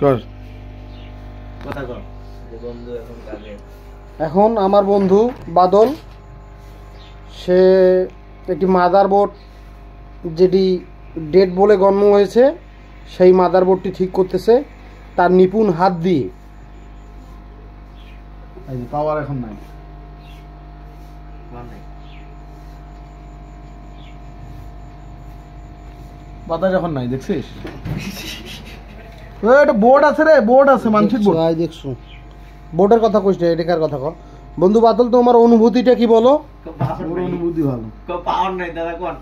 কর কথা কর যে বন্ধু এখন কাজে। এখন আমার বন্ধু বাদল সে একটি মাদারবোর্ড যেটি ডেড বলে গণ্য হয়েছে সেই মাদারবোর্ডটি ঠিক করতেছে তার নিপুণ হাত দিয়ে। এই যে পাওয়ার এখন নাই, বাতাস এখন নাই, দেখছিস? একটা বোর্ড আছে রে, বোর্ড আছে, মানসিক বোর্ড। দেখছো বোর্ডের কথা কইস না, এটাকার কথা কর। বন্ধু বাদল তোমার অনুভূতিটা কি বলো? ওর অনুভূতি ভালো। পাওয়ার নাই দাদা কোন।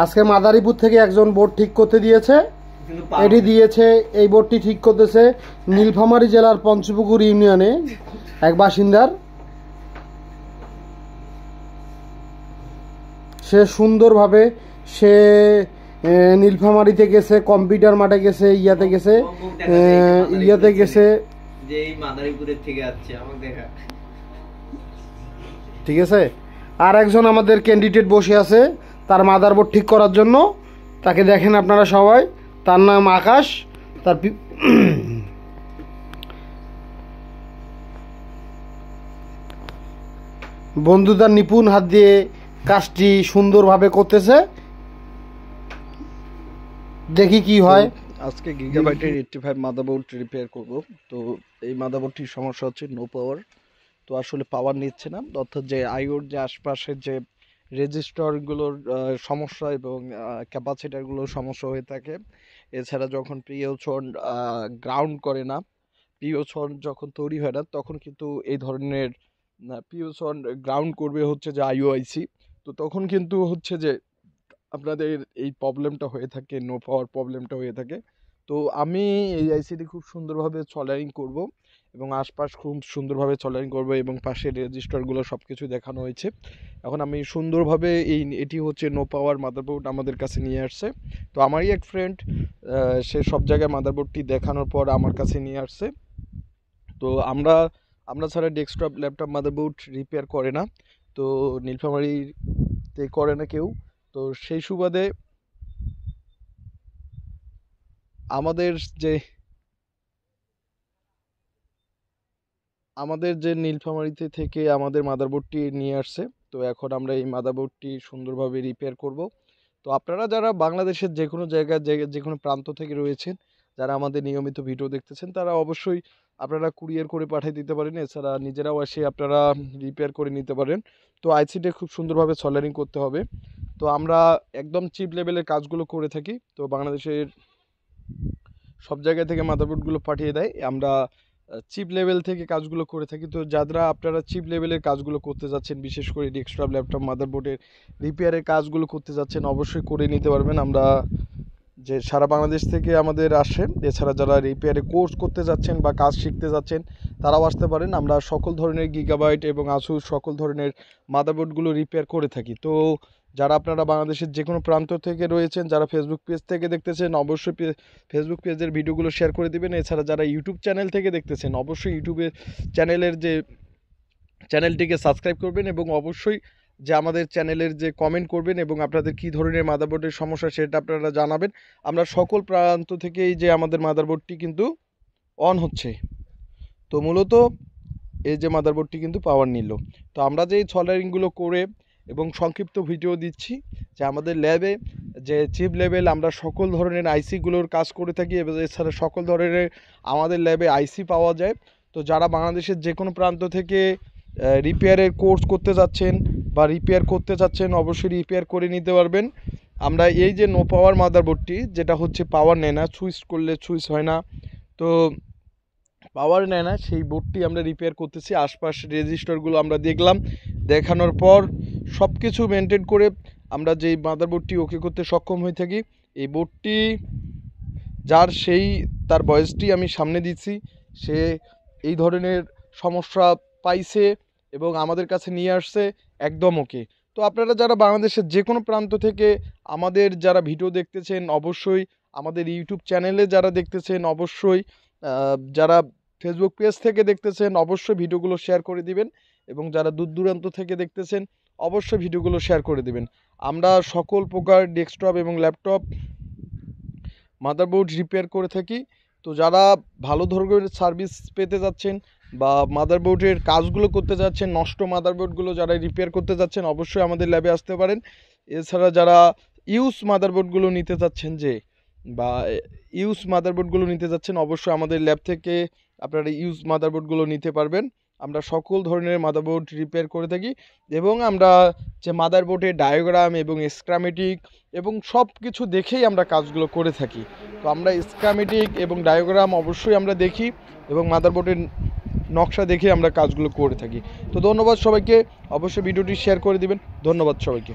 আজকে মাদারীপুর থেকে একজন বোর্ড ঠিক করতে দিয়েছে, কিন্তু এটি দিয়েছে। এই বোর্ডটি ঠিক করতেছে নীলফামারী জেলার পঞ্চপুকুর ইউনিয়নে এক বাসিন্দার। সে সুন্দরভাবে সে নীলফামারীতে গেছে, কম্পিউটার মাঠে গেছে, ইয়াতে গেছে যে এই মাদারীপুরের থেকে আসছে আমাকে দেখা। ঠিক আছে। আর একজন আমাদের ক্যান্ডিডেট বসে আছে তার মাদারবোর্ড ঠিক করার জন্য, তাকে দেখেন আপনারা সবাই, তার নাম আকাশ। তার বন্ধু তার নিপুণ হাত দিয়ে কাজটি সুন্দরভাবে করতেছে, দেখি কি হয়। আজকে গিগাবাইটের 85 মাদারবোর্ড রিপেয়ার করব। তো এই মাদারবোর্ডটির সমস্যা হচ্ছে নো পাওয়ার। তো আসলে পাওয়ার নিচ্ছে না, অর্থাৎ যে আইওর যে আশপাশের যে রেজিস্টারগুলোর সমস্যা এবং ক্যাপাসিটারগুলোর সমস্যা হয়ে থাকে। এছাড়া যখন পিওছন গ্রাউন্ড করে না, পিওছন যখন তৈরি হয় না, তখন কিন্তু এই ধরনের পিওছন গ্রাউন্ড করবে হচ্ছে যে আইওআইসি। তো তখন কিন্তু হচ্ছে যে আপনাদের এই প্রবলেমটা হয়ে থাকে, নো পাওয়ার প্রবলেমটা হয়ে থাকে। তো আমি এই আইসিটি খুব সুন্দরভাবে সলারিং করব এবং আশপাশ খুব সুন্দরভাবে সলারিং করব এবং পাশের রেজিস্টারগুলো সব কিছু দেখানো হয়েছে। এখন আমি সুন্দরভাবে এটি হচ্ছে নো পাওয়ার মাদারবোর্ড আমাদের কাছে নিয়ে আসছে। তো আমারই এক ফ্রেন্ড, সে সব জায়গায় মাদারবোর্ডটি দেখানোর পর আমার কাছে নিয়ে আসছে। তো আমরা ছাড়া ডেস্কটপ ল্যাপটপ মাদারবোর্ড রিপেয়ার করে না, তো নীলফামারীতে করে না কেউ। তো সেই সুবাদে আমাদের যে নীলফামারীতে থেকে আমাদের মাদারবোর্ডটি নিয়ে আসছে। তো এখন আমরা এই মাদারবোর্ডটি সুন্দরভাবে রিপেয়ার করব। তো আপনারা যারা বাংলাদেশের যে কোনো জায়গায় যে কোনো প্রান্ত থেকে রয়েছেন, যারা আমাদের নিয়মিত ভিডিও দেখতেছেন, তারা অবশ্যই আপনারা কুরিয়ার করে পাঠিয়ে দিতে পারেন। এছাড়া নিজেরাও এসে আপনারা রিপেয়ার করে নিতে পারেন। তো আইসিটা খুব সুন্দরভাবে সলারিং করতে হবে। তো আমরা একদম চিপ লেভেলের কাজগুলো করে থাকি। তো বাংলাদেশের সব জায়গা থেকে মাদারবোর্ডগুলো পাঠিয়ে দেয়, আমরা চিপ লেভেল থেকে কাজগুলো করে থাকি। তো যারা আপনারা চিপ লেভেলের কাজগুলো করতে যাচ্ছেন, বিশেষ করে ডেস্কটপ ল্যাপটপ মাদারবোর্ডের রিপেয়ারের কাজগুলো করতে যাচ্ছেন, অবশ্যই করে নিতে পারবেন। আমরা যে সারা বাংলাদেশ থেকে আমাদের আসে। এছাড়া যারা রিপেয়ারে কোর্স করতে যাচ্ছেন বা কাজ শিখতে যাচ্ছেন, তারাও আসতে পারেন। আমরা সকল ধরনের গিগাবাইট এবং আসুস সকল ধরনের মাদারবোর্ডগুলো রিপেয়ার করে থাকি। তো যারা আপনারা বাংলাদেশের যে কোনো প্রান্ত থেকে রয়েছেন, যারা ফেসবুক পেজ থেকে দেখতেছেন, অবশ্যই ফেসবুক পেজের ভিডিওগুলো শেয়ার করে দিবেন। এছাড়া যারা ইউটিউব চ্যানেল থেকে দেখতেছেন, অবশ্যই ইউটিউবে চ্যানেলটিকে সাবস্ক্রাইব করবেন এবং অবশ্যই যে আমাদের চ্যানেলের যে কমেন্ট করবেন এবং আপনাদের কী ধরনের মাদারবোর্ডের সমস্যা সেটা আপনারা জানাবেন। আমরা সকল প্রান্ত থেকেই যে আমাদের মাদারবোর্ডটি কিন্তু অন হচ্ছে। তো মূলত এই যে মাদারবোর্ডটি কিন্তু পাওয়ার নিল। তো আমরা যে এই সলারিংগুলো করে এবং সংক্ষিপ্ত ভিডিও দিচ্ছি যে আমাদের ল্যাবে যে চিপ লেভেল আমরা সকল ধরনের আইসিগুলোর কাজ করে থাকি এবং এছাড়া সকল ধরনের আমাদের ল্যাবে আইসি পাওয়া যায়। তো যারা বাংলাদেশের যে কোনো প্রান্ত থেকে রিপেয়ারের কোর্স করতে যাচ্ছেন বা রিপেয়ার করতে চাচ্ছেন, অবশ্যই রিপেয়ার করে নিতে পারবেন। আমরা এই যে নো পাওয়ার মাদারবোর্ডটি, যেটা হচ্ছে পাওয়ার নেয় না, সুইচ করলে সুইচ হয় না, তো পাওয়ার নেয় না, সেই বোর্ডটি আমরা রিপেয়ার করতেছি। আশপাশ রেজিস্টারগুলো আমরা দেখলাম, দেখানোর পর সব কিছু মেনটেন করে আমরা যেই মাদারবোর্ডটি ওকে করতে সক্ষম হয়ে থাকি। এই বোর্ডটি যার তার বয়সটি আমি সামনে দিচ্ছি, সে এই ধরনের সমস্যা পাইছে এবং আমাদের কাছে নিয়ে আসছে একদম ওকে। তো আপনারা যারা বাংলাদেশের যে কোনো প্রান্ত থেকে আমাদের যারা ভিডিও দেখতেছেন, অবশ্যই আমাদের ইউটিউব চ্যানেলে যারা দেখতেছেন, অবশ্যই যারা ফেসবুক পেজ থেকে দেখতেছেন, অবশ্যই ভিডিওগুলো শেয়ার করে দিবেন এবং যারা দূর দূরান্ত থেকে দেখতেছেন, অবশ্যই ভিডিওগুলো শেয়ার করে দিবেন। আমরা সকল প্রকার ডেস্কটপ এবং ল্যাপটপ মাদারবোর্ড রিপেয়ার করে থাকি। তো যারা ভালো ধরনের সার্ভিস পেতে যাচ্ছেন বা মাদারবোর্ডের কাজগুলো করতে যাচ্ছেন, নষ্ট মাদারবোর্ডগুলো যারা রিপেয়ার করতে যাচ্ছেন অবশ্যই আমাদের ল্যাবে আসতে পারেন। এছাড়া যারা ইউজ মাদারবোর্ডগুলো নিতে চাচ্ছেন বা ইউজ মাদারবোর্ডগুলো নিতে যাচ্ছেন অবশ্যই আমাদের ল্যাব থেকে আপনারা ইউজ মাদারবোর্ডগুলো নিতে পারবেন। আমরা সকল ধরনের মাদারবোর্ড রিপেয়ার করে থাকি এবং আমরা যে মাদারবোর্ডের ডায়াগ্রাম এবং স্কিমেটিক এবং সব কিছু দেখেই আমরা কাজগুলো করে থাকি। তো আমরা স্কিমেটিক এবং ডায়াগ্রাম অবশ্যই আমরা দেখি এবং মাদারবোর্ডের নকশা দেখে আমরা কাজগুলো করে থাকি। তো ধন্যবাদ সবাইকে, অবশ্যই ভিডিওটি শেয়ার করে দিবেন। ধন্যবাদ সবাইকে।